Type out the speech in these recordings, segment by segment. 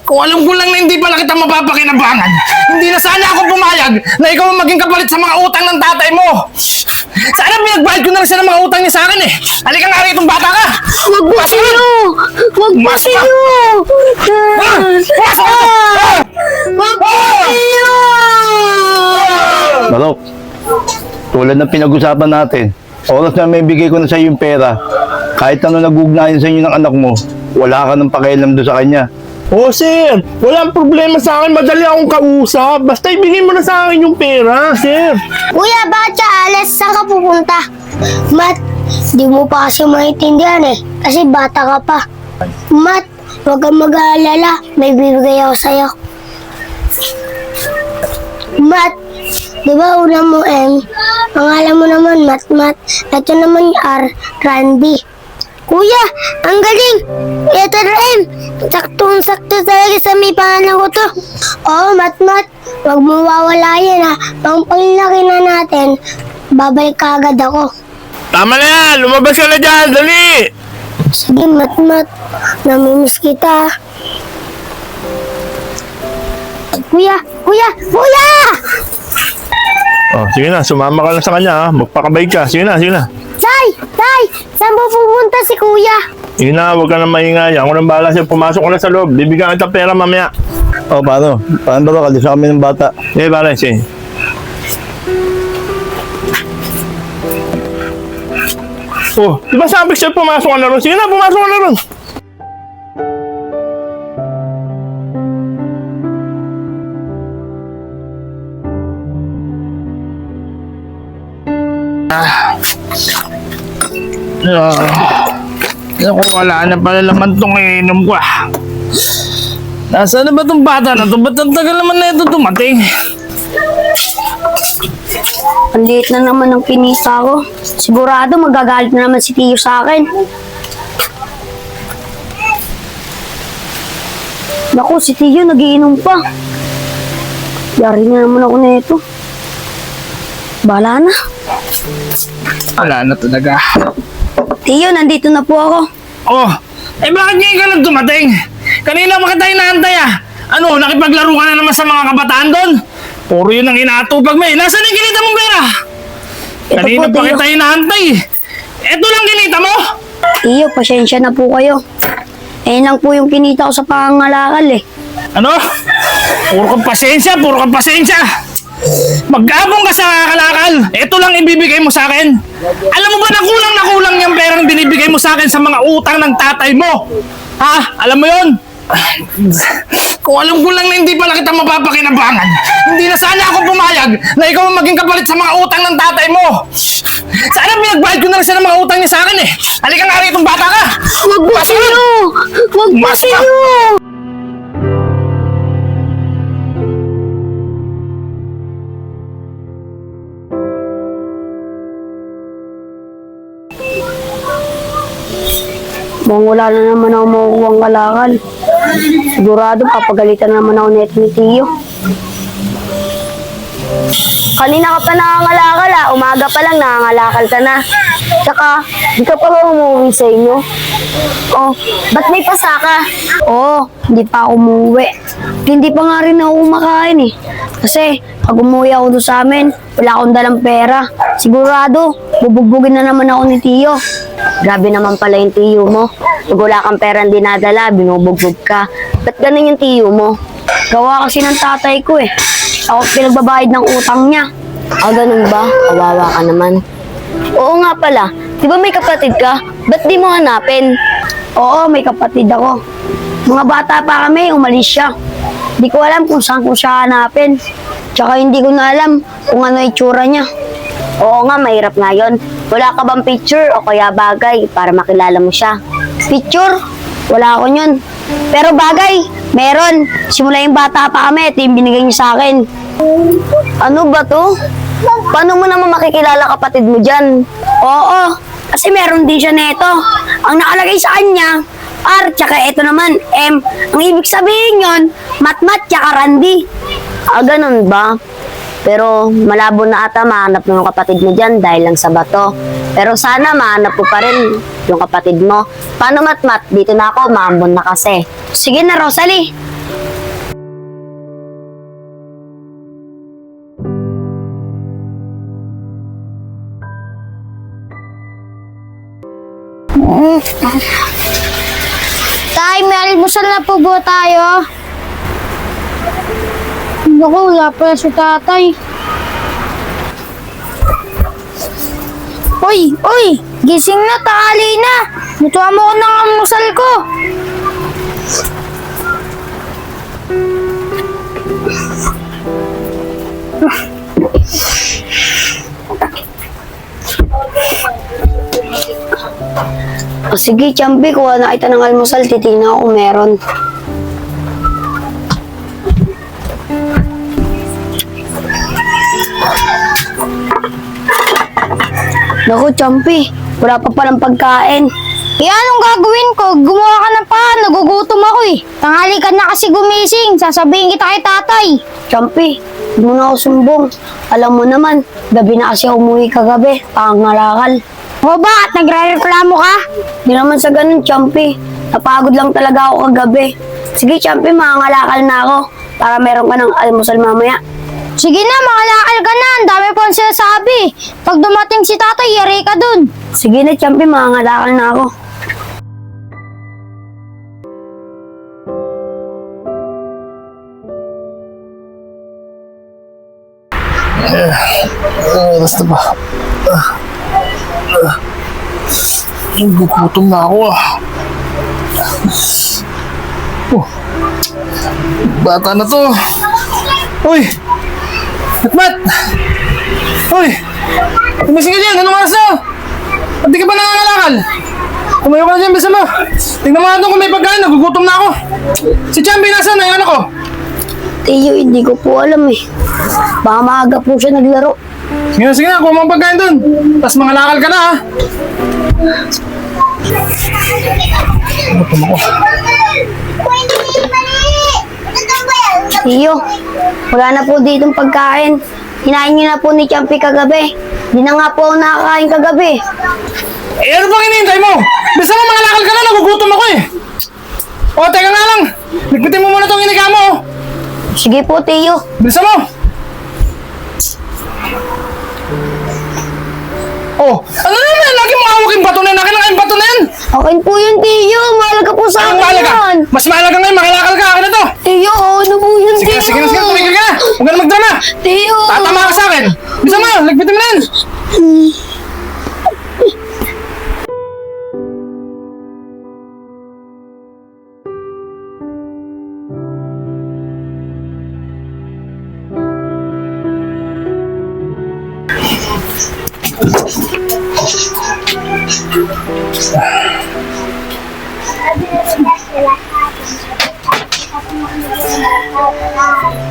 Kung alam ko lang na hindi pala kita mapapakinabangan, hindi na sana ako pumayag na ikaw ang maging kapalit sa mga utang ng tatay mo. Sana pinagbayad ko na lang siya ng mga utang niya sa akin eh. Halika nga rito, bata ka! Wag po kayo! Wag po Pumasok ka! kayo! Pumasok ka! Wag po kayo! Marok, tulad ng pinag-usapan natin, oras na may bigay ko na sa iyo yung pera, kahit ano nag-ugnayan sa inyo ng anak mo, wala ka ng pakialam doon sa kanya. Oh, sir, walang problema sa akin. Madali akong kausap. Basta ibigay mo na sa akin yung pera, sir. Kuya, bakit siya alas? Saan ka pupunta? Mat, di mo pa kasi maintindihan eh. Kasi bata ka pa. Mat, huwag kang mag-aalala. May bibigay ako sa'yo. Mat, di ba una mo M? Pangalan mo naman Mat. Ito naman R, Randy. Kuya, ang galing! Ito rin! Saktong-sakto talaga sa may pangalan ko to. Oo, Mat. Huwag mo wawala yan ha. Paglaki na natin, babalik ka agad ako. Tama na yan! Lumabas ka na dyan! Dali! Sige, Mat. Namimiss kita. Kuya! Oh, sige na. Sumama ka na sa kanya, ha? Magpakabay ka. Sige na. Tay! Saan mo pupunta si Kuya? Sige na, huwag ka na maingay. Ako nang bahala siya. Pumasok ko na sa loob. Bibigyan kita pera mamaya. O, paano ba kalisa kami ng bata? Eh, pare, sige. Oh, di ba sabi siya pumasok ka na ron? Sige na, pumasok ka na ron. Ako, wala na pala laman tong inom ko ah. Nasaan na ba tong bata na to? Ba't ang tagal naman na ito dumating? Ang liit na naman ng kinita ko. Sigurado magagalit na naman si Tiyo sa akin. Naku, si Tiyo nagiinom pa. Yari na naman ako na ito. Bahala na. Wala na talaga. Tiyo, nandito na po ako. Oh, bakit ngayon ka lang dumating? Kanina pa kita inaantay ah. Ano, nakipaglaro ka na naman sa mga kabataan doon? Puro yun ang inaatupag mo eh. Nasaan yung kinita mong pera? Ito Kanina po, pa Tiyo. kita inaantay. Eto lang kinita mo? Tiyo, pasensya na po kayo. Ayun lang po yung kinita ko sa pangangalakal eh. Ano? Puro kang pasensya. Magkabong ka sa kalakal. Ito lang ibibigay mo sa akin. Alam mo ba na kulang yung perang binibigay mo sa akin sa mga utang ng tatay mo? Ha? Alam mo yon? Kung alam ko lang na hindi pala kita mapapakinabangan, hindi na sana ako pumayag na ikaw ang maging kapalit sa mga utang ng tatay mo. Sana pinagbayad ko na lang siya ng mga utang niya sa akin eh. Halika nga rito, bata ka! Wag po kayo! Wag po Pumasok ka! kayo! Mukhang wala na naman ako makukuha ang kalakal. Sigurado papagalitan naman ako nito ni Tiyo. Kanina ka pa nangangalakal ah. Umaga pa lang nangangalakal ka na. Tsaka, di ka pa ba umuwi sa inyo? Oh, ba't may pasaka? Oo, hindi pa ako umuwi. Hindi pa nga rin ako kumakain eh. Kasi, pag umuwi ako doon sa amin, wala akong dalang pera. Sigurado, bubugbugin na naman ako ni Tiyo. Grabe naman pala yung Tiyo mo. Pag wala kang pera hindi nadala, binubugbog ka. Ba't ganun yung Tiyo mo? Gawa kasi ng tatay ko eh. Ako pinagbabayad ng utang niya. Ah, ganun ba? Kawawa ka naman. Oo nga pala. Di ba may kapatid ka? Ba't di mo hanapin? Oo, may kapatid ako. Mga bata pa kami, umalis siya. Di ko alam kung saan ko siya hanapin. Tsaka hindi ko na alam kung ano itsura niya. Oo nga, mahirap nga yun. Wala ka bang picture o kaya bagay para makilala mo siya? Picture? Wala ako yun. Pero bagay, meron. Simula yung bata pa kami, ito yung binigay niya sa akin. Ano ba to? Paano mo naman makikilala kapatid mo dyan? Oo, kasi meron din siya neto. Ang nakalagay sa kanya, R, tsaka ito naman, M. Ang ibig sabihin yun, Mat, tsaka Randy. Ah, ganun ba? Pero malabo na ata mahanap mo yung kapatid mo dyan dahil lang sa bato. Pero sana mahanap mo pa rin yung kapatid mo. Paano Mat? Dito na ako, maambon na kasi. Sige na, Rosalie. Tay, may almusal na po ba tayo? Naku, wala pala si tatay. Uy! Gising na, tanghali na. Lutuan mo ko ng almusal ko. O sige, Champi, kuha na kita ng almusal. Titingnan ko kung meron. Naku, Champi, wala pa palang pagkain. Anong gagawin ko? Gumawa ka ng pa, nagugutom ako eh. Tanghali ka na kasi gumising, sasabihin kita kay tatay. Champi, hindi mo na ako sumbong. Alam mo naman, gabi na kasi umuwi kagabi, pangalakal. O bakit? Nagre-reklamo ka? Hindi naman sa ganun, Champi. Napagod lang talaga ako kagabi. Sige, Champi, mangangalakal na ako para meron ka ng almusal mamaya. Sige na, mangalakal ka na. Ang dami po ang sinasabi. Pag dumating si tatay, yari ka dun. Sige na, Champi, mangangalakal na ako. Basta ba? Gugutom na ako Oh, bata na to. Uy! Matmat! Uy! Tumising ka dyan! Anong oras na? Ba't di ka ba nangangalakal? Tumayo ka na dyan, bisa mo. Tingnan mo nga doon kung may pagkain. Nagugutom na ako. Si Chambi nasaan na yung anak ko? Tiyo, hindi ko po alam eh. Baka maaga po siya naglaro. Sige na, kuha mo ang pagkain doon. Tapos mangalakal ka na ha. Gutom ako. Tiyo, wala na po ditong pagkain. Hinain niyo na po ni Champi kagabi. Di na nga po ako nakakain kagabi. Eh, ano bang hinihintay mo? Bisa mo, mangalakal ka na. Nagugutom ako eh. O, teka nga lang. Ligpitin mo muna itong iniga mo. Sige po, Tiyo. Bisa mo. Oh, ano naman? Lagi mo hawak yung bato na yan. Akin lang yung bato na yan. Akin po yun, Tiyo. Mahalaga po sa Anong akin mahalaga? yan. Mas mahalaga ngayon. Mangalakal ka. Akin na to. Tiyo, ano po yun, Sige Tiyo? na, sige na, sige na. Tumigil ka na. Huwag ka na magdrama. Tiyo. Tatama ka sa akin. Bisa mo, ligpitin mo na yan.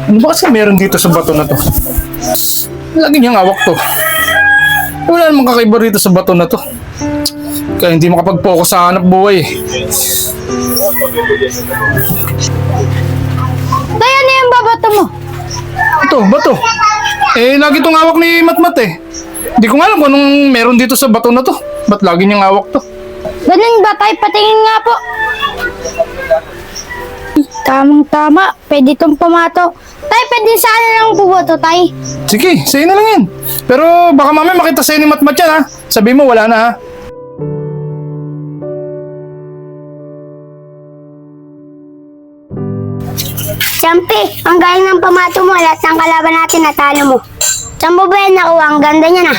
Ano ba kasi meron dito sa bato na to? Lagi niyang hawak to. Wala namang kakaiba rito sa bato na to. Kaya hindi makapag-focus sa hanap buhay. Tay, ano yung babato mo? Ito, bato. Eh, lagi itong hawak ni Matmat eh. Hindi ko nga alam kung anong meron dito sa bato na to. Ba't lagi niyang hawak to? Ganun ba, Tay? Patingin nga po. Tamang-tama. Pwede itong pumato. Tay, pwede saan na lang po ba ito, Tay? Sige, sa'yo na lang yan. Pero baka mamaya makita sa'yo ni Matmat yan ha. Sabi mo wala na ha. Champi, ang galing ng pamato mo. Lahat ng kalaban natin natalo mo. Saan mo ba yan nakuha? Ang ganda niya na.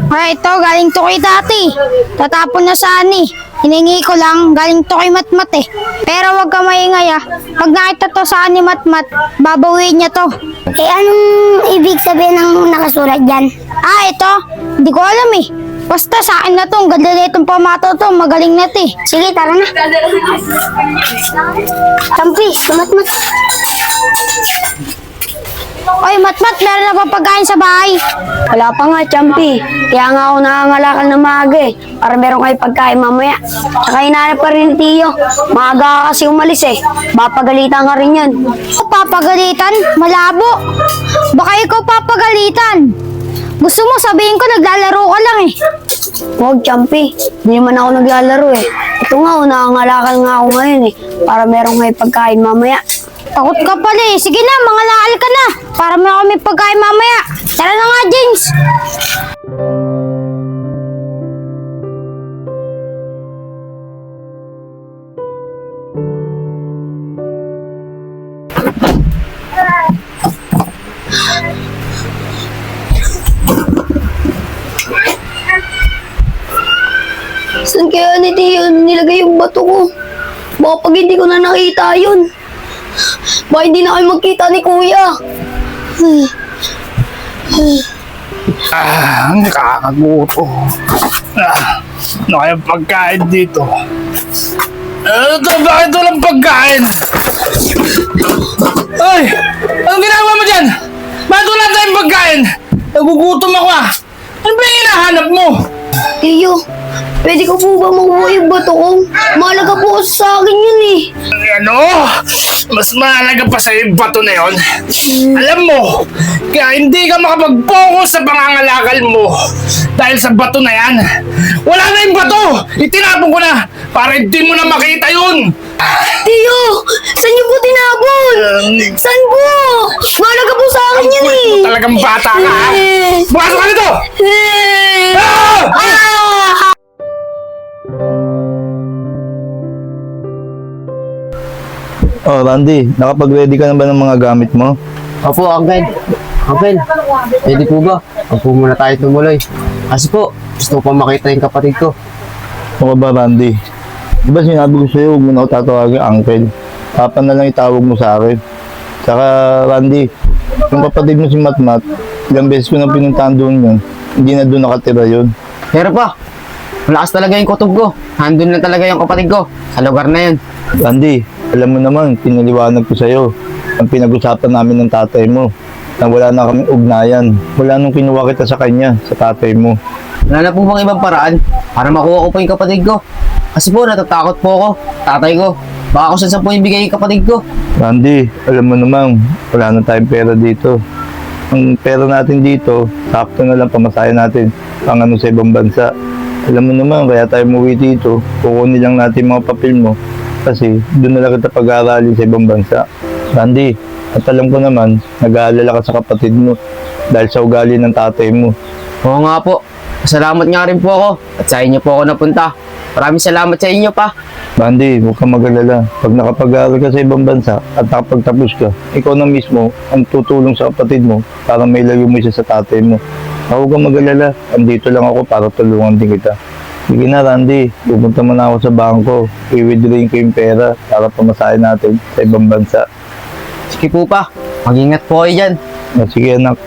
Ay, ito. Galing to kay dati. Tatapon na sa ani. Hiningi ko lang. Galing to kay Matmat eh. Pero wag ka maingay ah. Pag nakita to sa ani Matmat, babawiin niya to. Eh, anong ibig sabihin ng nakasulat dyan? Ah, ito. Hindi ko alam eh. Basta sa akin na to. Ang ganda na itong pamato to. Magaling na to eh. Sige, tara na. Champi, Matmat. Oy, Matmat, meron na pa pagkain sa bahay. Wala pa nga, Champi. Kaya nga ako nangangalakal ng maaga eh. Para meron kayo pagkain mamaya. Saka hinahanap pa rin ni Tiyo. Maaga ka kasi umalis eh. Papagalitan ka rin yan. Papagalitan? Malabo. Baka ikaw papagalitan. Gusto mo sabihin ko naglalaro ka lang eh. Huwag, Champi. Hindi naman ako naglalaro eh. Ito nga, nangangalakal nga ako ngayon eh. Para meron kayo pagkain mamaya. Takot ka pala eh. Sige na, mangalakal ka na. Para may kami pagkain mamaya. Tara na nga, James. Saan kaya ni Tio nilagay yung bato ko? Baka pag hindi ko na nakita yun. Baka hindi na kayo magkita ni Kuya. Nakakaguto. Ano kaya pagkain dito? Ano to? Bakit walang pagkain? Ay! Anong ginagawa mo dyan? Bakit wala tayong pagkain? Nagugutom ako ah! Ano ba yung hinahanap mo? Tio, pwede ko po ba makuha yung bato ko? Mahalaga po kasi sa akin yun eh. Ano? Mas mahalaga pa sa yung bato na yun. Alam mo, kaya hindi ka makapag-focus sa pangangalakal mo dahil sa bato na yan. Wala na yung bato! Itinapon ko na para hindi mo na makita yun! Tio, saan niyo po tinapon? Saan po? Mahalaga po sa akin yun Kulit eh. mo talagang bata ka ha? Bumasok ka nito! Ah! Oh, Randy, nakapag-ready ka na ba ng mga gamit mo? Opo, Uncle. Uncle, pwede po ba? Huwag po muna tayo tumuloy. Kasi po, gusto ko pa makita yung kapatid ko. Ano ka ba, Randy? Di ba sinabi ko sa'yo, huwag mo na ako tatawagin uncle. Papa na lang itawag mo sa akin. Saka, Randy, yung kapatid mo si Matmat, ilang beses ko na pinuntahan doon yun. Hindi na doon nakatira yun. Pero pa, malakas talaga yung kutob ko. Handun na talaga yung kapatid ko sa lugar na yun. Randy, alam mo naman, pinaliwanag ko sa'yo ang pinag-usapan namin ng tatay mo na wala na kaming ugnayan. Wala nung kinuha kita sa kanya, sa tatay mo. Wala na po bang ibang paraan para makuha ko po yung kapatid ko? Kasi po, natatakot po ako. Tatay ko, baka kung saan po ibigay yung kapatid ko. Randy, alam mo naman, wala na tayong pera dito. Ang pera natin dito, sakto na lang pamasahe natin pang ano sa ibang bansa. Alam mo naman, kaya tayo umuwi dito, kukunin lang natin mga papel mo kasi doon na lang kita pag-aaralin sa ibang bansa. Randy, at alam ko naman, nag-aalala ka sa kapatid mo dahil sa ugali ng tatay mo. Oo nga po. Salamat nga rin po ako at sa inyo po ako napunta. Maraming salamat sa inyo pa. Randy, huwag kang mag-alala. Pag nakapag-aaral ka sa ibang bansa at nakapagtapos ka, ikaw na mismo ang tutulong sa kapatid mo para may layo mo siya sa tatay mo. Huwag kang mag-alala. Andito lang ako para tulungan din kita. Sige na, Randy. Pupunta mo na ako sa bangko. I-withdrawin ko yung pera para pamasahin natin sa ibang bansa. Sige po pa. Mag-ingat po kayo dyan. Sige, anak.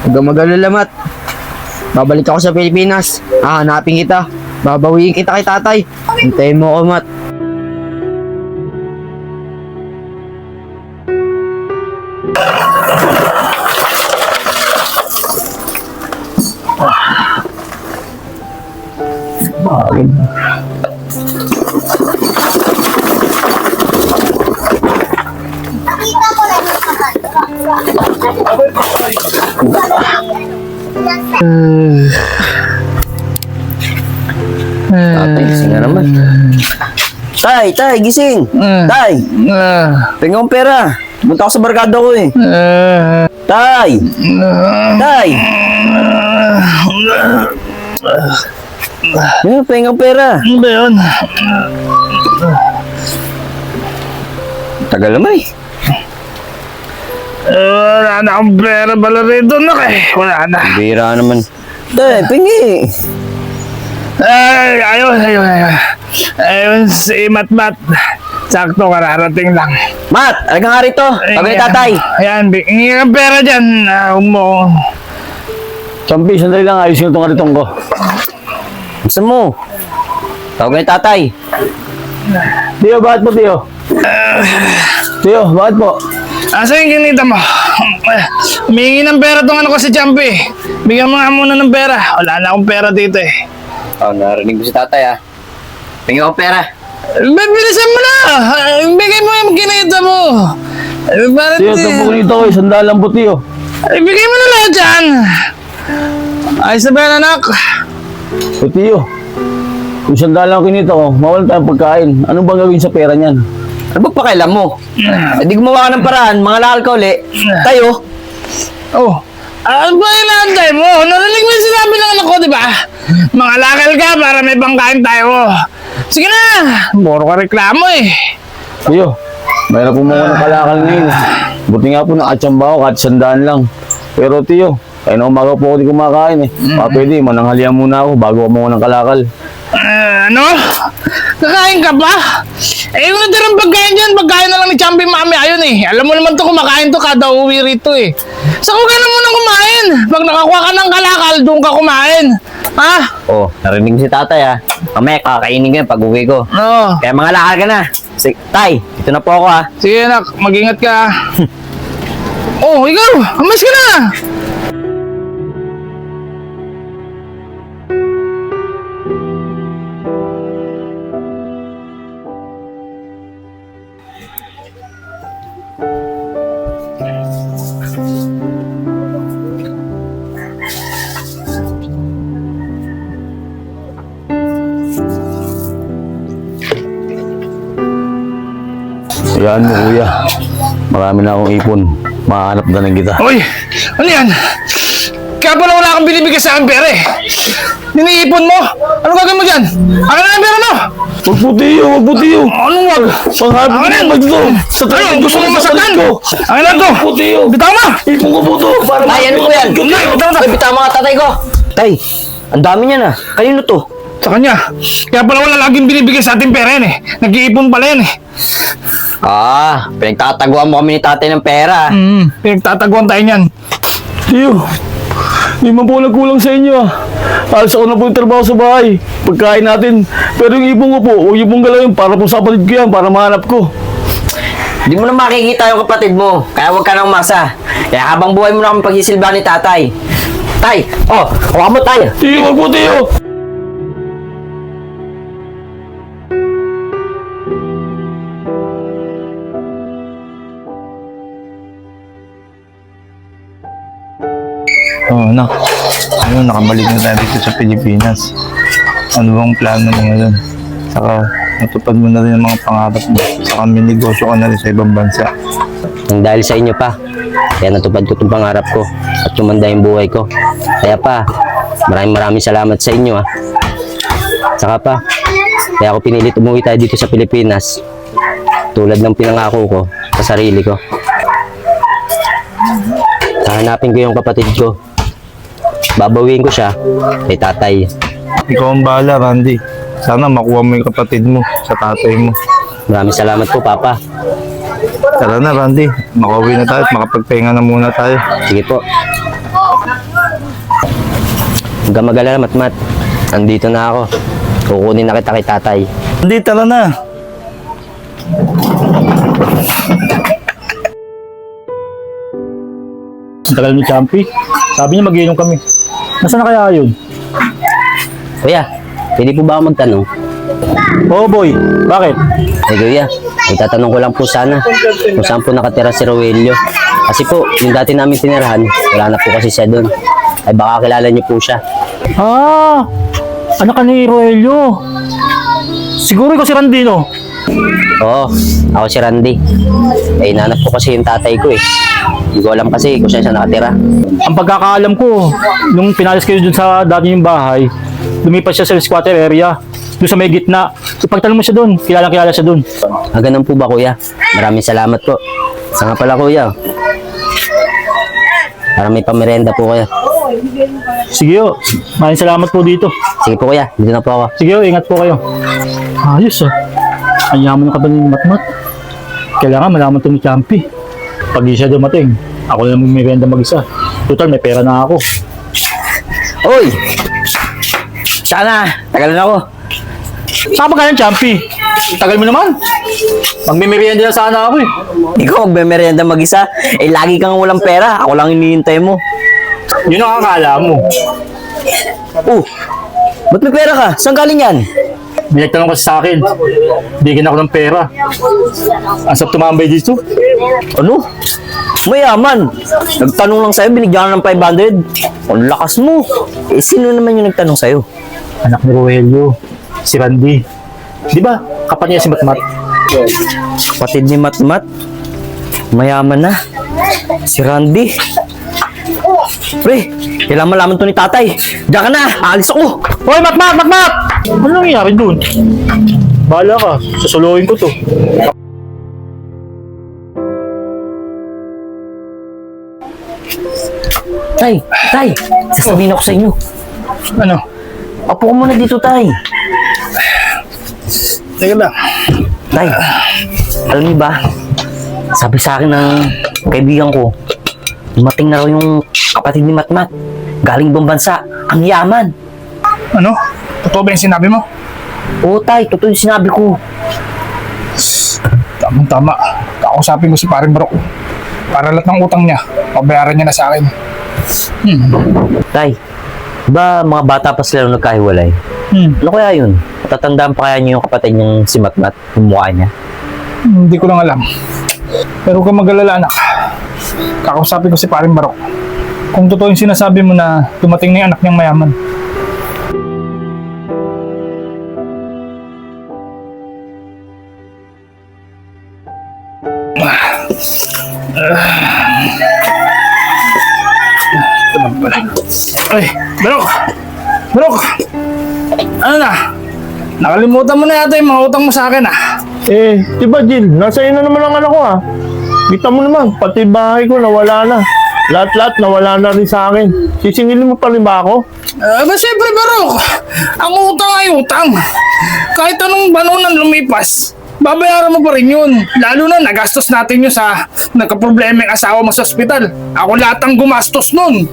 Huwag kang mag-alala, Mat. Babalik ako sa Pilipinas. Hahanapin kita. Babawiin kita kay tatay. Hintayin mo ako, Mat. Tatay, gising na naman. Tay, gising. Tay, tingnan ang pera. Punta ako sa barkada ko eh. Tay! Tay! Yan, tingnan ang pera. Ano ba yun? Tagal naman eh. Wala na akong pera pala rito na wala na. Bira naman. Tay, pingi. Ayun si Matmat. Sakto, kararating lang. Mat, alaga nga rito. Tagay tatay. Ayan, hingi kang pera dyan. Huwag mo. Champi, sandali lang. Ayusin ko itong karitong ko. Gusto mo? Tawag yung tatay. Tio, bakit po, Tio? Tio, bakit po? Asa yung kinita mo? Humingi ng pera tong ano ko si Champi. Bigyan mo nga muna ng pera. Wala na akong pera dito eh. Oh, narinig ko si tatay ah. Tingin ko pera. Bilisan mo na! Bigay mo yung kinita mo. Bakit Tio, ito po nito ko. Sandal lang po, Tio. Bigay mo na lahat dyan. Ayos na ba yan, anak? O, Tio. Kung sandal lang kinito ko, mawalan tayong pagkain. Anong bang gagawin sa pera niyan? Ano ba pakialam mo? Hindi gumawa ka ng paraan, mga lakal ka uli. Tayo. Oh, ano ba yung naantay mo? Narinig mo yung sinabi ng anak ko, di ba? Mga lakal ka para may pangkain tayo. Sige na! Puro ka reklamo eh. Tio, mayroon po mga nakalakal ngayon. Buti nga po nakachamba ako kahit sandaan lang. Pero tiyo, kaya na umaga po ako di kumakain eh. Baka pwede, mananghalian muna ako bago ako ng kalakal. Ano? Kakain ka ba? Eh, yung natirang pagkain dyan, pagkain na lang ni Champi Mami ayun eh. Alam mo naman to kumakain to kada uwi rito eh. So, huwag ka na munang kumain. Pag nakakuha ka ng kalakal, doon ka kumain. Ha? Oh, narinig si tatay ah. Mamaya kakainin ko yan pag uwi ko. Oo. Kaya mga lakal ka na. Tay, ito na po ako ah. Sige anak, mag-ingat ka. Oh, ikaw, amas ka na. Yan mo kuya. Marami na akong ipon. Mahanap na lang kita. Uy, ano yan? Kaya pala wala kang binibigay sa akin pera eh. Niniipon mo? Ano gagawin mo dyan? Akin na ang pera mo! Wag po tiyo, wag po tiyo. Anong wag? Panghabi Akin ko na! naman ito. Sa Ano? tayo, Gusto mo masaktan? ko. Akin na to! Wag po tiyo. Bitaw mo! Ipon ko po to. Para Tay, ano po yan? Tay, bitaw mga tatay ko. Tay, ang dami niyan ah. Kanino to? Sa kanya. Kaya pala wala laging binibigay sa ating pera yan eh. Nag-iipon pala yan eh. Ah, pinagtataguan mo kami ni tatay ng pera. Pinagtataguan tayo niyan. Tiyo, di man po nagkulang sa inyo ah. Alas ako na po yung trabaho sa bahay. Pagkain natin. Pero yung ipon ko po, huwag yung pong galawin para po sa kapatid ko yan, para mahanap ko. Di mo na makikita yung kapatid mo, kaya huwag ka nang umasa. Kaya habang buhay mo na kami pagsisilbahan ni tatay. Tay, oh, hawakan mo tayo. Tiyo, wag po tiyo. Oh, anak. Ayun, nakabalik na tayo dito sa Pilipinas. Ano bang plano mo ngayon? Saka, natupad mo na rin ang mga pangarap mo. Saka may negosyo ka na rin sa ibang bansa. Nang dahil sa inyo pa, kaya natupad ko itong pangarap ko at sumanda yung buhay ko. Kaya pa, maraming salamat sa inyo ah. Saka pa, kaya ako pinilit umuwi tayo dito sa Pilipinas. Tulad ng pinangako ko sa sarili ko. Hahanapin ko yung kapatid ko. Babawiin ko siya kay tatay. Ikaw ang bahala, Randy. Sana makuha mo yung kapatid mo sa tatay mo. Maraming salamat po, Papa. Tara na, Randy. Makauwi na tayo at makapagpahinga na muna tayo. Sige po. Huwag ka mag-alala, Matmat. Andito na ako. Kukunin na kita kay tatay. Randy, tara na. Ang tagal ni Champi. Sabi niya mag-iinom kami. Nasaan na kaya yun? Kuya, pwede po ba ako magtanong? Oo boy, bakit? Eh kuya, itatanong ko lang po sana kung saan po nakatira si Rogelio. Kasi po, yung dati namin tinirahan, wala na po kasi siya doon. Ay baka kilala niyo po siya. Ah, anak ka ni Roelio. Siguro ikaw si Randino. Oo, ako si Randy. Eh, nanap ko kasi yung tatay ko eh. Hindi ko alam kasi kung saan siya nakatira. Ang pagkakaalam ko, nung pinalis kayo dun sa dati yung bahay, lumipas siya sa squatter area. Doon sa may gitna. Ipagtanong mo siya doon, kilala siya doon. Ah, ganun po ba kuya? Maraming salamat po. Saan nga pala kuya? Para may pamerenda po kayo. Sige o, maraming salamat po dito. Sige po kuya, dito na po ako. Sige o, ingat po kayo. Ayos ah. Ang yaman ng kabal ng Matmat. Kailangan malaman ito ni Champi. Pag di siya dumating, ako na may merenda mag-isa. Total, may pera na ako. Oy! Sana, tagal na ako. Saan ka ng Champi? Tagal mo naman. Magmimerienda na sana ako eh. Ikaw magbe-merienda mag-isa. Eh, lagi kang walang pera. Ako lang hinihintay mo. Yun ang akala mo. Oh, ba't may pera ka? Saan galing yan? May nagtanong kasi sa akin. Bigyan ako ng pera. Ang sarap tumambay dito. Ano? Mayaman. Nagtanong lang sa'yo, binigyan ka ng 500. Ang lakas mo. Eh, sino naman yung nagtanong sa'yo? Anak ni Rogelio. Si Randy. Di ba? Kapatid niya si Matmat. Kapatid ni Matmat. Mayaman na. Si Randy. Pre, kailangan malaman to ni tatay. Diyan ka na, aalis ako. Hoy, Matmat! Matmat! Ano nangyayari dun? Bahala ka. Susuluhin ko to. Tay, sasabihin ako sa inyo. Ano? Apo ko muna dito, tay. Teka lang. Tay, alam niyo ba, sabi sa akin ng kaibigan ko, dumating na raw yung kapatid ni Matmat. Galing ibang bansa, ang yaman. Ano? Totoo ba yung sinabi mo? Oo, tay, totoo yung sinabi ko. Tamang-tama. Kakausapin ko si paring Barok. Para lahat ng utang niya, pabayaran niya na sa akin. Tay, ba mga bata pa sila nung nagkahiwalay? Ano kaya yun? Matatandaan pa kaya niyo yung kapatid niyang si Matmat, yung mukha niya? Hindi ko lang alam. Pero huwag kang mag-alala, anak. Kakausapin ko si paring Barok. Kung totoo yung sinasabi mo na dumating na yung anak niyang mayaman. Ito lang pala. Ay, Barok! Barok! Ano na? Nakalimutan mo na yata yung mga utang mo sa akin, ah. Eh, diba Jill, nasa iyo na naman ang anak ko ah. Kita mo naman, pati bahay ko nawala na. Lahat-lahat nawala na rin sa akin. Sisingilin mo pa rin ba ako? Siyempre, Barok. Ang utang ay utang. Kahit anong banunan lumipas, babayaran mo pa rin yun. Lalo na nagastos natin yun sa nagka-problema yung asawa mo sa ospital. Ako lahat ang gumastos nun.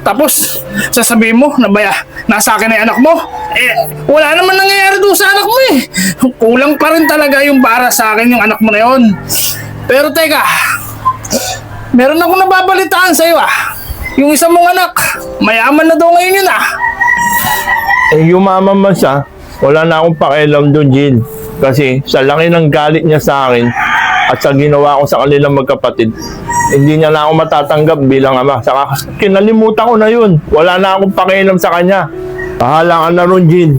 Tapos, sasabihin mo na nasa akin na yung anak mo? Wala naman nangyayari doon sa anak mo eh. Kulang pa rin talaga yung para sa akin yung anak mo na yun. Pero teka, meron akong nababalitaan sa'yo ah. Yung isang mong anak, mayaman na daw ngayon yun ah. Eh, yumaman man siya, wala na akong pakialam doon, Jill. Kasi sa laki ng galit niya sa akin at sa ginawa ko sa kanilang magkapatid, hindi niya na ako matatanggap bilang ama. Saka kinalimutan ko na yun. Wala na akong pakialam sa kanya. Bahala ka na ron, Jill,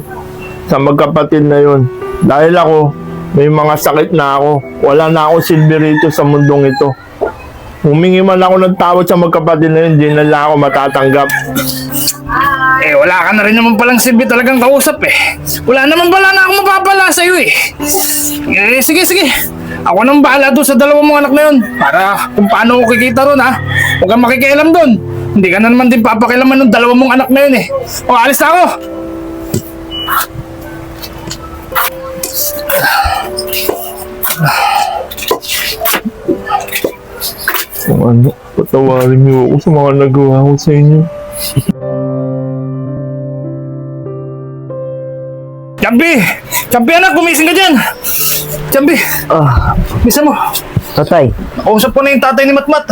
sa magkapatid na yun. Dahil ako, may mga sakit na ako. Wala na akong silbi rito sa mundong ito. Humingi man ako ng tawad sa magkapatid na yun, di na lang ako matatanggap. Wala ka na rin naman palang silbi talagang kausap eh. Wala naman pala na akong mapapala sa'yo eh. Sige. Ako nang bahala doon sa dalawang mong anak na yun. Para kung paano ako kikita ron ha. Huwag kang makikialam doon. Hindi ka na naman din papakialaman ng dalawang mong anak na yun eh. Alis na ako! Kung ano, patawarin niyo ako sa mga nagawa ko sa inyo. Champi anak, gumising ka dyan! Champi, bisa mo. Tatay, Nakausap ko na yung tatay ni Matmat.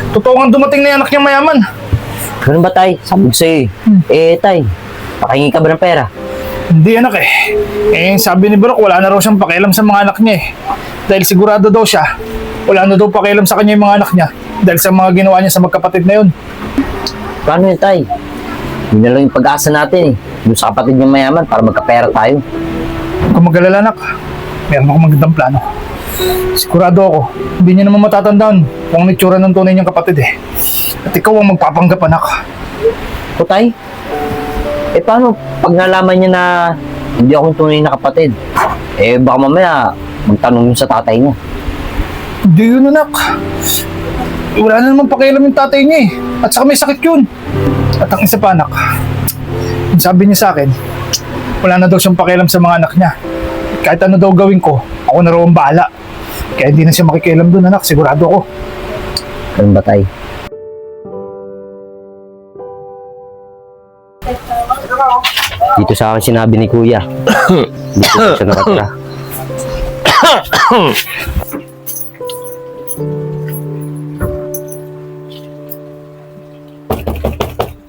Totoo nga dumating na yung anak niyang mayaman. ganun ba tay? Sabi ko sa'yo tay, pakingi ka ba ng pera? Hindi anak eh. Sabi ni Barok, wala na raw siyang pakialam sa mga anak niya eh. Dahil sigurado daw siya, wala na daw pakialam sa kanya yung mga anak niya. Dahil sa mga ginawa niya sa magkapatid na yun. Paano yun tay? Yun na lang yung pag-asa natin eh. Doon sa kapatid niyang mayaman para magkapera tayo. Kung mag-alala anak, meron akong magandang plano. Sigurado ako, hindi niya naman matatandaan kung ang itsura ng tunay niyang kapatid eh. At ikaw ang magpapanggap anak. O tay? Paano pag nalaman niya na hindi akong tunay na kapatid? Baka mamaya magtanong yun sa tatay niya. Hindi yun anak. Wala na naman pakialam yung tatay niya eh. At saka may sakit yun. At ang isa pa anak, sabi niya sa akin, wala na daw siyang pakialam sa mga anak niya. Kahit ano daw gawin ko, ako na raw ang bahala. Kaya hindi na siya makikialam doon anak, sigurado ako. Ganun ba tay? Dito sa akin sinabi ni kuya. Dito siya nakatira.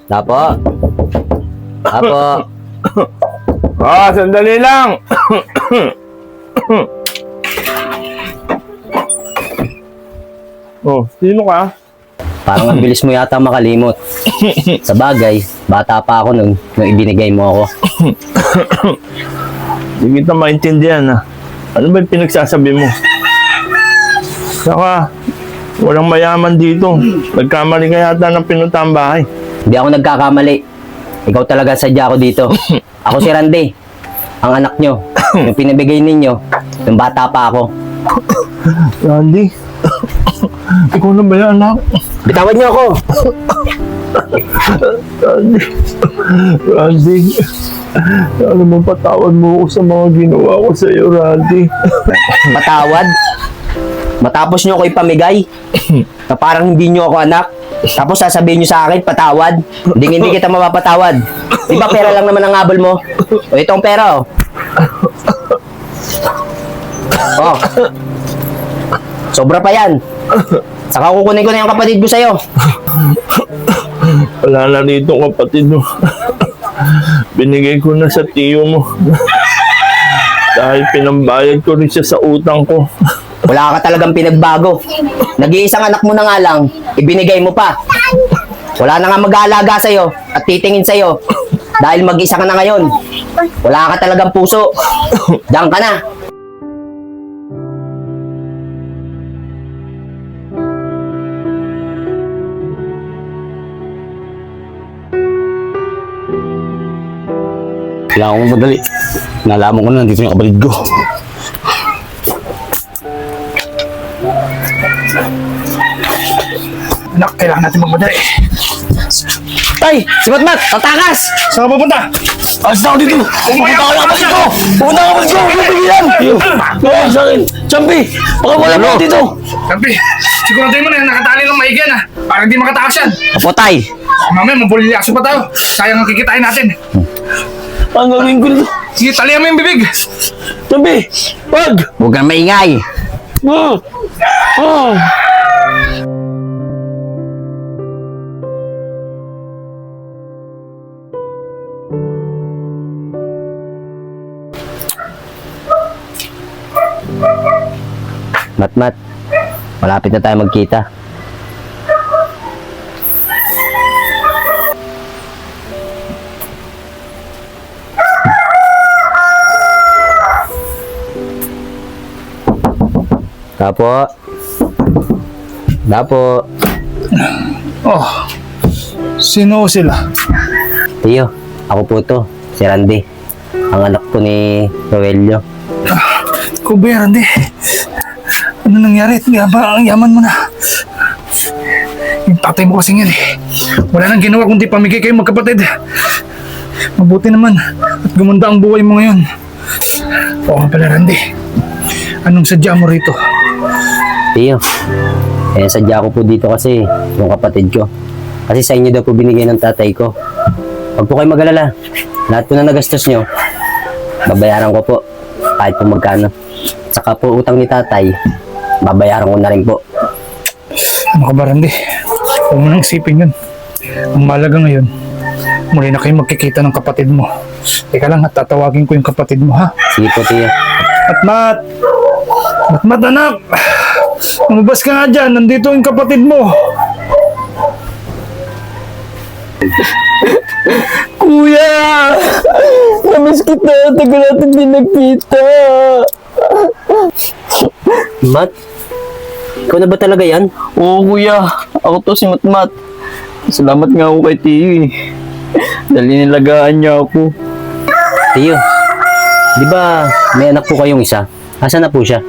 Tapo. Sandali lang! Sino ka? Parang ang bilis mo yata makalimot. Sa bagay, bata pa ako nung ibinigay mo ako. Hindi kita maintindihan ha. Ano ba yung pinagsasabi mo? Saka, walang mayaman dito. Nagkamali ka yata ng pinuntahan bahay. Hindi ako nagkakamali. Ikaw talaga sadya ako dito. Ako si Randy, ang anak nyo. Yung pinabigay ninyo, yung bata pa ako. Randy, ikaw na ba yan anak? Bitawan niyo ako. Randy, ano mo patawad mo ako sa mga ginawa ko sa iyo, Randy. Patawad? Matapos niyo ako ipamigay na parang hindi niyo ako anak. Tapos sasabihin niyo sa akin, patawad. Hindi kita mapapatawad. Di ba pera lang naman ang habol mo? O itong pera, oh. Oh. Sobra pa yan. Saka kukunin ko na yung kapatid ko sa'yo. Wala na rito kapatid mo. Binigay ko na sa tiyo mo. Dahil pinambayad ko rin siya sa utang ko. Wala ka talagang pinagbago. Nag-iisang anak mo na nga lang, ibinigay mo pa. Wala na nga mag-aalaga sa'yo at titingin sa'yo. Dahil mag-isa ka na ngayon. Wala ka talagang puso. Diyan ka na. Kailangan ko madali. Nalaman ko na nandito yung kapatid ko. Anak, kailangan natin magmadali. Tay! Si Matmat! Tatakas! Saan ka pupunta? Alis na ako dito! Pupunta ka na kapatid ko! Pupunta ka kapatid ko! Pipigilan! Huwag sa akin! Champi! Baka wala mo ako dito! Kampi, siguraduhin mo na yan, nakatali ng maigi yan, ha? Para hindi makatakas yan. Apo, Tay! Mamaya, mabulilyaso pa tayo. Sayang ang kikitain natin. Ang gawin ko dito! Sige, talihan mo yung bibig. Champi! Wag! Huwag kang maingay! Ah! Ah! Matmat, malapit na tayo magkita. Dapo. Oh, sino sila? Tiyo, ako po to, si Randy. Ang anak po ni Rogelio. Kuya, Randy. Ano nangyari? Ang yaman mo na. Yung tatay mo kasing yan eh. Wala nang ginawa kundi pamigay kayo magkapatid. Mabuti naman at gumanda ang buhay mo ngayon. Oo pala, Randy. Anong sadya mo rito? Tiyo, sadya ko po dito kasi yung kapatid ko. Kasi sa inyo daw po binigay ng tatay ko. Huwag po kayo mag-alala. Lahat po na nagastos nyo, babayaran ko po kahit po magkano. Saka po utang ni tatay, babayaran ko na rin po. Ano ka ba, Randy? Huwag mo nang isipin yun. Ang malaga ngayon, muli na kayo magkikita ng kapatid mo. Teka lang, at tatawagin ko yung kapatid mo, ha? Sige po, Tiyo. Matmat! Matmat, anak! Lumabas ka nga dyan, nandito yung kapatid mo. Kuya! Namiss kita! Tagal natin din nagkita! Mat, ikaw na ba talaga yan? Oo kuya, ako to si Matmat. Salamat nga ako kay Tiyo eh. Dahil nilagaan niya ako. Tiyo, di ba may anak po kayong isa? Asa na po siya?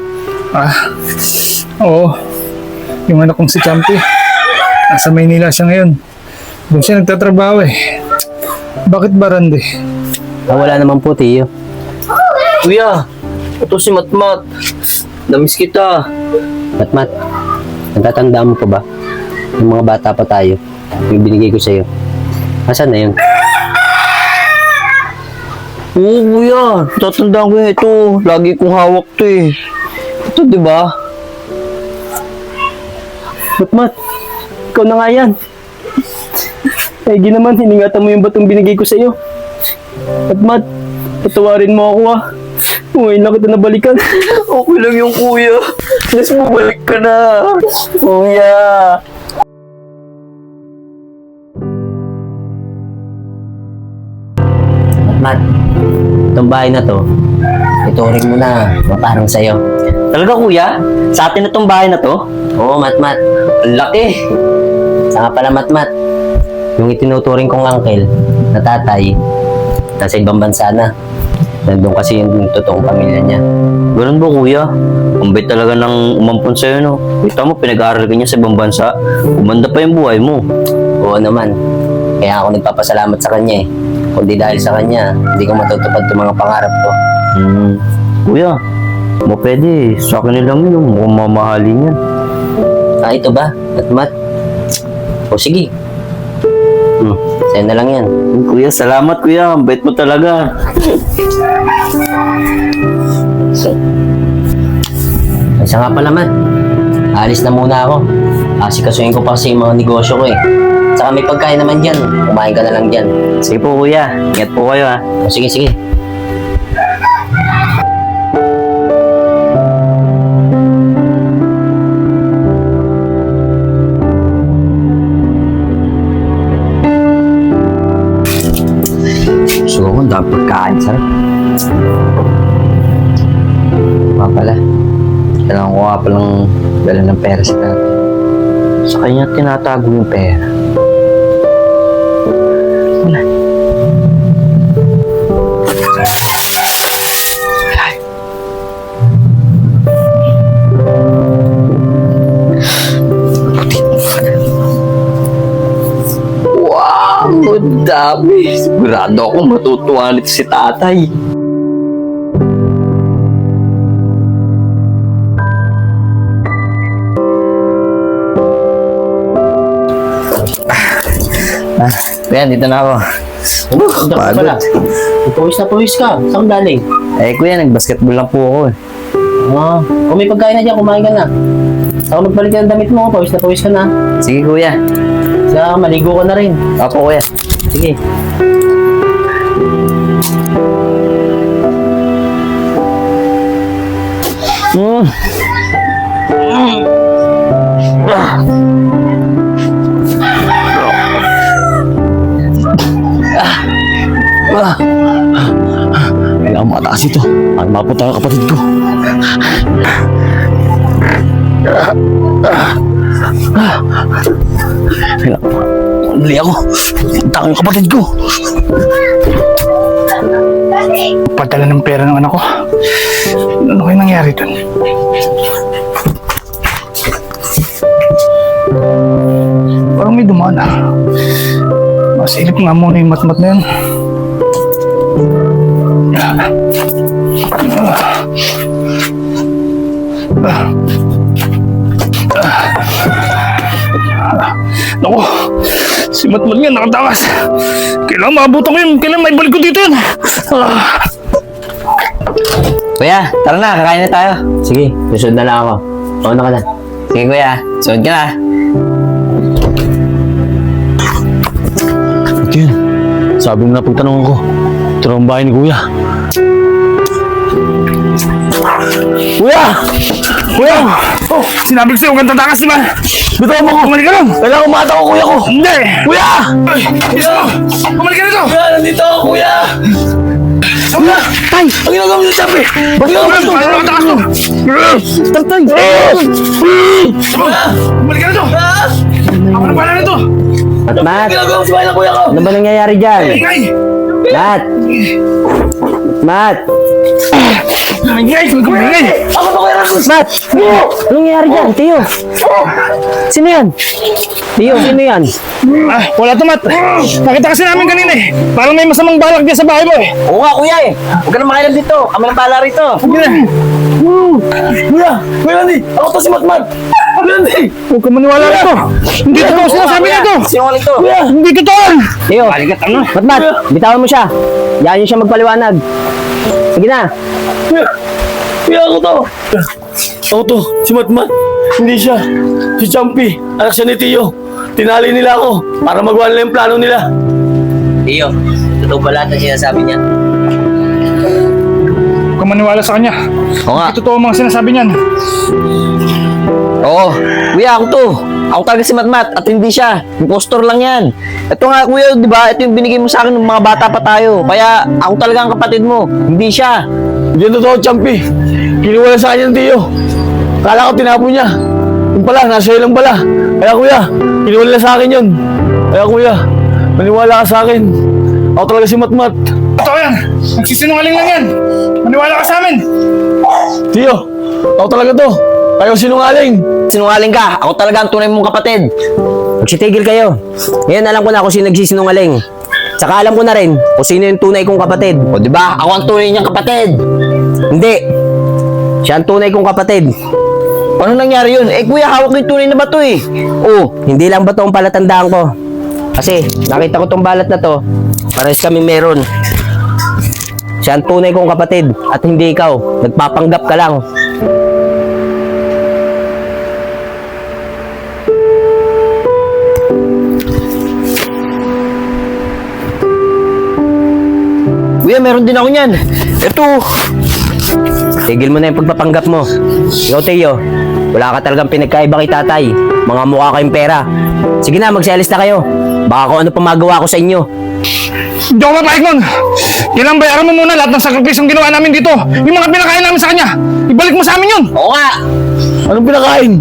Oo. Yung anak kong si Champi. Nasa Maynila siya ngayon. Doon siya nagtatrabaho eh. Bakit ba, Randy? Wala naman po, Tiyo. Kuya, ito si Matmat. Namiss kita. Matmat, natatandaan mo pa ba? Yung mga bata pa tayo, yung binigay ko sa'yo. Asan na yun? Oo kuya, tatandaan ko yun ito. Lagi kong hawak to eh. Ito diba? Matmat, ikaw na nga yan. Egi naman, hiningatan mo yung batong binigay ko sa'yo. Matmat, patawarin mo ako ah. Ngayon na kita nabalikan. Okay lang yung kuya. Please bumalik ka na. Kuya. Matmat, itong bahay na to, ituring mo na, parang sa'yo. Talaga kuya? Sa atin na tong bahay na to? Oo, Matmat. Ang laki. Saka pala, Matmat, yung itinuturing kong uncle na tatay, nasa ibang bansa na. Nandun kasi yung totoong pamilya niya. Ganun ba kuya? Ang bait talaga ng umampon sa'yo, no? Kita mo, pinag-aaral ka niya sa ibang bansa. Umanda pa yung buhay mo. Oo naman. Kaya ako nagpapasalamat sa kanya eh. Kundi dahil sa kanya, hindi ko matutupad itong mga pangarap ko. Kuya, mo pwede, sa akin lang yun, mukhang mamahalin yan. Ito ba? Matmat? O sige. Sa'yo na lang yan. Kuya, salamat kuya, ang bait mo talaga. Isa nga pala, Mat. Alis na muna ako. Asikasuhin ko pa kasi yung mga negosyo ko eh. Saka may pagkain naman dyan. Kumain ka na lang dyan. Sige po kuya, ingat po kayo ha. O sige, sige. So, ang dami pagkain, sarap. Mga pala. Kailangan ko nga palang dala ng pera sa tatay. Sa kanya tinatago yung pera. Wow! Ang dami! Sigurado akong matutuwa nito si tatay. Kuya, dito na ako. Pagod. Pawis ka. Saan galing? Eh kuya, nag-basketball lang po ako eh. Kung may pagkain na dyan, kumain ka na. Saka magbalik ka ng damit mo, pawis ka na. Sige kuya. Saka maligo ka na rin. Opo kuya. Sige. Kailangan mataas ito. Para mapunta ang kapatid ko. Kailangan. Mali ako. Punta ko yung kapatid ko. Padala ng pera ng anak ko. Ano kayo nangyari dun? Parang may dumaan ah. Masilip nga muna yung matmat na yun. Naku, si Matmat nga nakatakas. Kailangan maabutan ko yun. Kailangan maibalik ko dito yun. Kuya, tara na, kakain na tayo. Sige, susunod na lang ako. Mauna ka na. Sige kuya, sunod ka na. At yun, sabi mo na pagtanong ko. Ito na ang bahay ni Kuya. Kuya! Kuya! Oh, sinabi ko sa'yo, huwag kang tatakas, di ba? Bitaw mo ko! Bumalik ka lang! Kailangan umata ko, Kuya ko! Hindi! Kuya! Ay! Bumalik ka rito! Kuya, nandito ako, Kuya! Kuya! Tay! Ang ginagawa mo sa sabi! Ba't ginagawa mo ito? Paano nakatakas mo? Tay! Bumalik ka rito! Ako na pala rito! Matmat! Ginagawa mo sa bahay ng Kuya ko! Ano ba nangyayari dyan? Ingay! Mat! Mat! Ingay! Ingay! Ako na Kuya Ramos! Mat! Anong nangyayari dyan, Tiyo? Sino yan? Tiyo, sino yan? Ah, wala to, Mat. Nakita kasi namin kanina eh. Parang may masamang balak dyan sa bahay mo eh. Oo nga, kuya eh. Huwag ka na makialam dito. Kami ng bala rito. Sige na. Kuya! Kuya Andy! Ako to si Matmat! Kuya Andy! Huwag ka maniwala rito. Hindi totoo sinasabi niya to. Sinungaling to. Kuya! Hindi totoo! Tiyo, Matmat, bitawan mo siya. Yan yung siya magpaliwanag. Sige na. Kuya, ako to! Ako to, si Matmat. Hindi siya. Si Champi. Anak siya ni Tiyo. Tinali nila ako para magawa nila yung plano nila. Tiyo, totoo ba lahat ang sinasabi niya? Huwag ka maniwala sa kanya. Oo nga. Hindi totoo ang mga sinasabi niyan. Oo. Kuya, ako to. Ako talaga si Matmat at hindi siya. Impostor lang yan. Ito nga, kuya, di ba? Ito yung binigay mo sa akin ng mga bata pa tayo. Kaya ako talaga ang kapatid mo. Hindi siya. Hindi totoo, Champi. Kinuwala sa kanya ng Tiyo. Kala ko tinapon niya. Yung pala, nasa iyo lang pala. Kaya kuya, kinuwala sa akin yun. Kaya kuya, maniwala ka sa akin. Ako talaga si Matmat. Totoo yan. Nagsisinungaling lang yan. Maniwala ka sa amin. Tiyo, ako talaga to. Kayo sinungaling. Sinungaling ka. Ako talaga ang tunay mong kapatid. Magsitigil kayo. Ngayon alam ko na kung sino nagsisinungaling. Saka alam ko na rin kung sino yung tunay kong kapatid. O di ba? Ako ang tunay niyang kapatid. Hindi. Siya ang tunay kong kapatid. Paano nangyari yun? Eh kuya, hawak ko yung tunay na bato eh. Oh, hindi lang ba ito ang palatandaan ko? Kasi nakita ko tong balat na to. Parehas kami meron. Siya ang tunay kong kapatid at hindi ikaw. Nagpapanggap ka lang. Kuya, meron din ako niyan. Ito. Tigil mo na yung pagpapanggap mo. Ikaw, Teo, wala ka talagang pinagkaiba kay tatay. Mga mukha kayong pera. Sige na, magsialis na kayo. Baka kung ano pa magawa ko sa inyo. Hindi ako mapahig nun. Kailangan bayaran mo muna lahat ng sakripisyong ginawa namin dito. Yung mga pinakain namin sa kanya. Ibalik mo sa amin yun. Oo nga. Anong pinakain?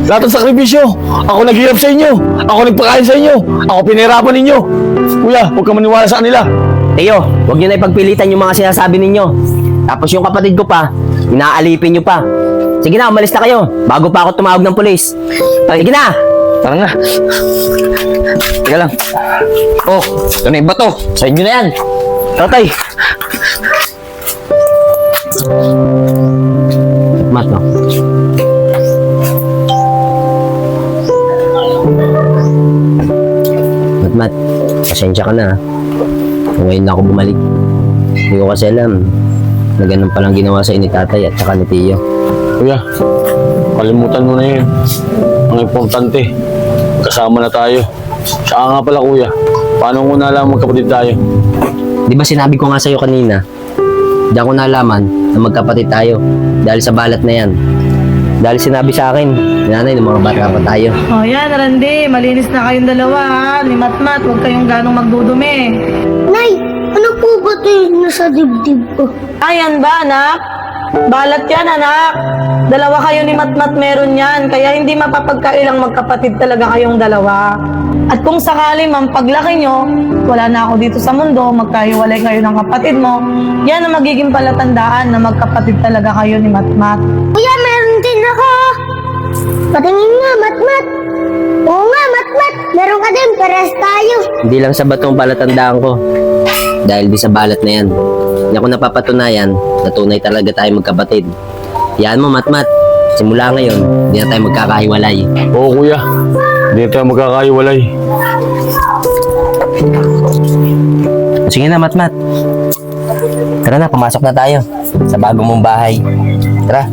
Lahat ng sakripisyo. Ako naghirap sa inyo. Ako nagpakain sa inyo. Ako pinahirapan ninyo. Kuya, huwag ka maniwala sa kanila. Teo, huwag nyo na ipagpilitan yung mga sinasabi ninyo. Tapos yung kapatid ko pa, inaalipin nyo pa. Sige na, umalis na kayo. Bago pa ako tumawag ng pulis. Sige na! Tara na. Teka lang. Oh, ito na yung bato. Sa inyo na yan. Tatay! Mat, no? Mat, pasensya ka na. Ngayon na ako bumalik. Hindi ko kasi alam na ganun palang ginawa sa ni tatay at saka ni Tio. Kuya, kalimutan mo na yun. Ang importante, kasama na tayo. Saka nga pala kuya, paano ko na lang magkapatid tayo? Di ba sinabi ko nga sa'yo kanina, di ako nalaman na magkapatid tayo dahil sa balat na yan. Dahil sinabi sa akin, nanay, ng mga bata pa tayo. O yan, Randy, malinis na kayong dalawa ha. Ni Matmat, huwag kayong ganong magdudumi. Nay, ano po ba ito yung nasa dibdib ko? Ayan ba, anak? Balat yan, anak. Dalawa kayo ni Matmat meron yan, kaya hindi mapapagkailang magkapatid talaga kayong dalawa. At kung sakali man paglaki nyo, wala na ako dito sa mundo, magkahiwalay kayo ng kapatid mo, yan ang magiging palatandaan na magkapatid talaga kayo ni Matmat. Kuya, meron din ako. Patingin nga, Matmat. Oo nga, Matmat. Meron ka din, pares tayo. Hindi lang sa batong palatandaan ko. Dahil di sa balat na yan. Hindi ako napapatunayan na tunay talaga tayo magkapatid. Yan mo, Matmat. Simula ngayon, hindi na tayo magkakahiwalay. Oo kuya, hindi na tayo magkakaiwalay. Sige na, Matmat. Tara na, pumasok na tayo sa bago mong bahay. Tara.